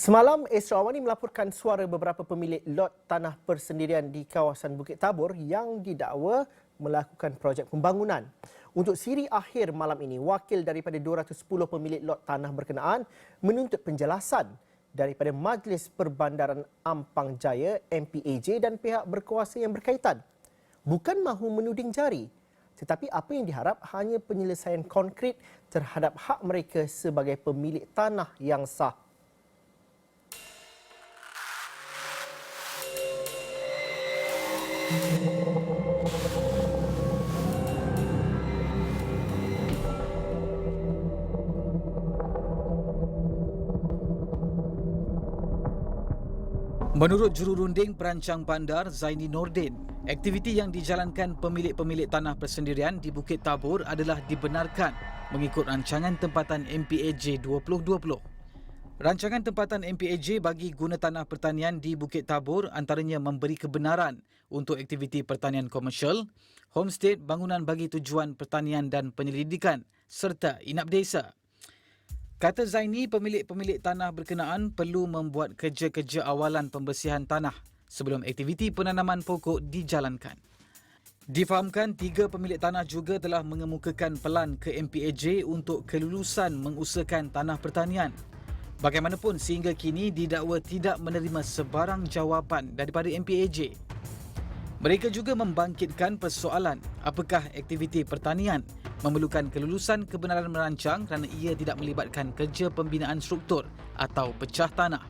Semalam, Esra Awani melaporkan suara beberapa pemilik lot tanah persendirian di kawasan Bukit Tabur yang didakwa melakukan projek pembangunan. Untuk siri akhir malam ini, wakil daripada 210 pemilik lot tanah berkenaan menuntut penjelasan daripada Majlis Perbandaran Ampang Jaya MPAJ dan pihak berkuasa yang berkaitan. Bukan mahu menuding jari, tetapi apa yang diharap hanya penyelesaian konkret terhadap hak mereka sebagai pemilik tanah yang sah. Menurut jururunding perancang bandar Zaini Nordin, aktiviti yang dijalankan pemilik-pemilik tanah persendirian di Bukit Tabur adalah dibenarkan mengikut rancangan tempatan MPAJ 2020. Rancangan tempatan MPAJ bagi guna tanah pertanian di Bukit Tabur antaranya memberi kebenaran untuk aktiviti pertanian komersial, homestay, bangunan bagi tujuan pertanian dan penyelidikan serta inap desa. Kata Zaini, pemilik-pemilik tanah berkenaan perlu membuat kerja-kerja awalan pembersihan tanah sebelum aktiviti penanaman pokok dijalankan. Difahamkan, 3 pemilik tanah juga telah mengemukakan pelan ke MPAJ untuk kelulusan mengusahakan tanah pertanian. Bagaimanapun, sehingga kini didakwa tidak menerima sebarang jawapan daripada MPAJ. Mereka juga membangkitkan persoalan apakah aktiviti pertanian memerlukan kelulusan kebenaran merancang kerana ia tidak melibatkan kerja pembinaan struktur atau pecah tanah.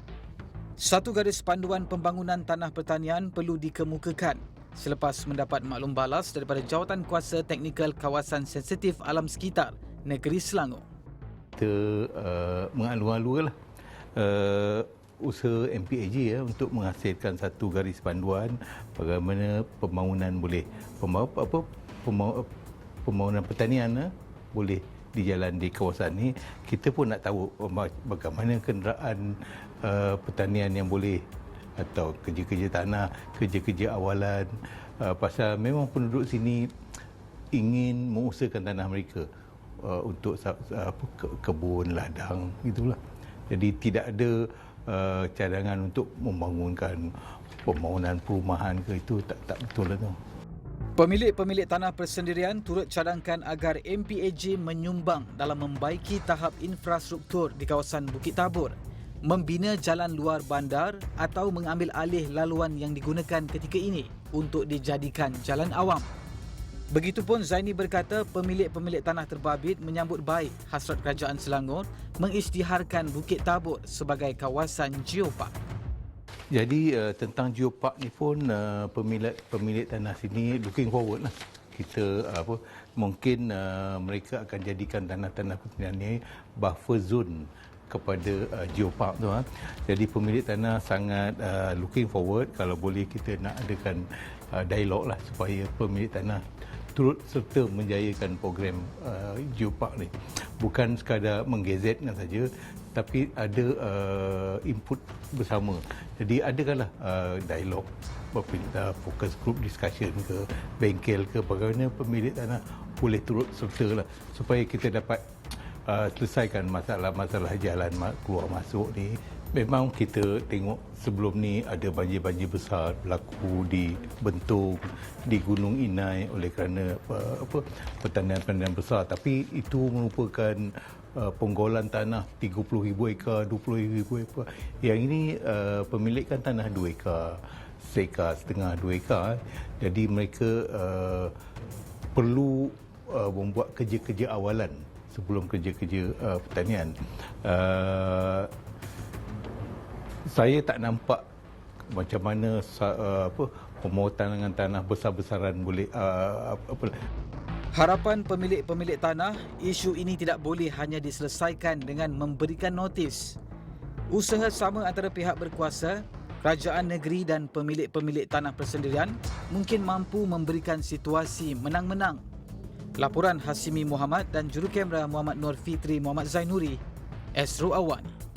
Satu garis panduan pembangunan tanah pertanian perlu dikemukakan selepas mendapat maklum balas daripada Jawatan Kuasa Teknikal Kawasan Sensitif Alam Sekitar Negeri Selangor. Kita mengalu-alulah usaha MPAJ untuk menghasilkan satu garis panduan bagaimana pembangunan boleh pembangunan pertanian boleh dijalan di kawasan ini. Kita pun nak tahu bagaimana kenderaan pertanian yang boleh atau kerja-kerja tanah, kerja-kerja awalan, pasal memang penduduk sini ingin mengusahakan tanah mereka untuk kebun, ladang, itulah. Jadi tidak ada cadangan untuk membangunkan pembangunan perumahan ke, itu tak betul lah tu. Pemilik-pemilik tanah persendirian turut cadangkan agar MPAJ menyumbang dalam membaiki tahap infrastruktur di kawasan Bukit Tabur, membina jalan luar bandar atau mengambil alih laluan yang digunakan ketika ini untuk dijadikan jalan awam. Begitupun Zaini berkata pemilik-pemilik tanah terbabit menyambut baik hasrat Kerajaan Selangor mengisytiharkan Bukit Tabur sebagai kawasan geopark. Jadi tentang geopark ni pun pemilik tanah sini looking forward lah. Kita mungkin mereka akan jadikan tanah-tanah pertanian ni buffer zone kepada geopark tu. Jadi pemilik tanah sangat looking forward kalau boleh kita nak adakan dialog lah supaya pemilik tanah turut serta menjayakan program geopark ni. Bukan sekadar menggazetkan saja, tapi ada input bersama. Jadi adakanlah dialog, fokus group discussion ke, bengkel ke, bagaimana pemilik tanah boleh turut serta lah, supaya kita dapat selesaikan masalah-masalah jalan keluar masuk ni. Memang kita tengok sebelum ni ada banjir-banjir besar berlaku di Bentong, di Gunung Inai oleh kerana pertanian-pertanian besar. Tapi itu merupakan penggolan tanah 30,000 ekar, 20,000 ekar. Yang ini pemilikan tanah 2 ekar, seekar setengah 2 ekar. Jadi mereka perlu membuat kerja-kerja awalan sebelum kerja-kerja pertanian. Saya tak nampak macam mana pemotongan tanah besar-besaran boleh Harapan pemilik-pemilik tanah, isu ini tidak boleh hanya diselesaikan dengan memberikan notis. Usaha sama antara pihak berkuasa, kerajaan negeri dan pemilik-pemilik tanah persendirian mungkin mampu memberikan situasi menang-menang. Laporan Hasimi Muhammad dan jurukamera Muhammad Nur Fitri Muhammad Zainuri, Esra Awani.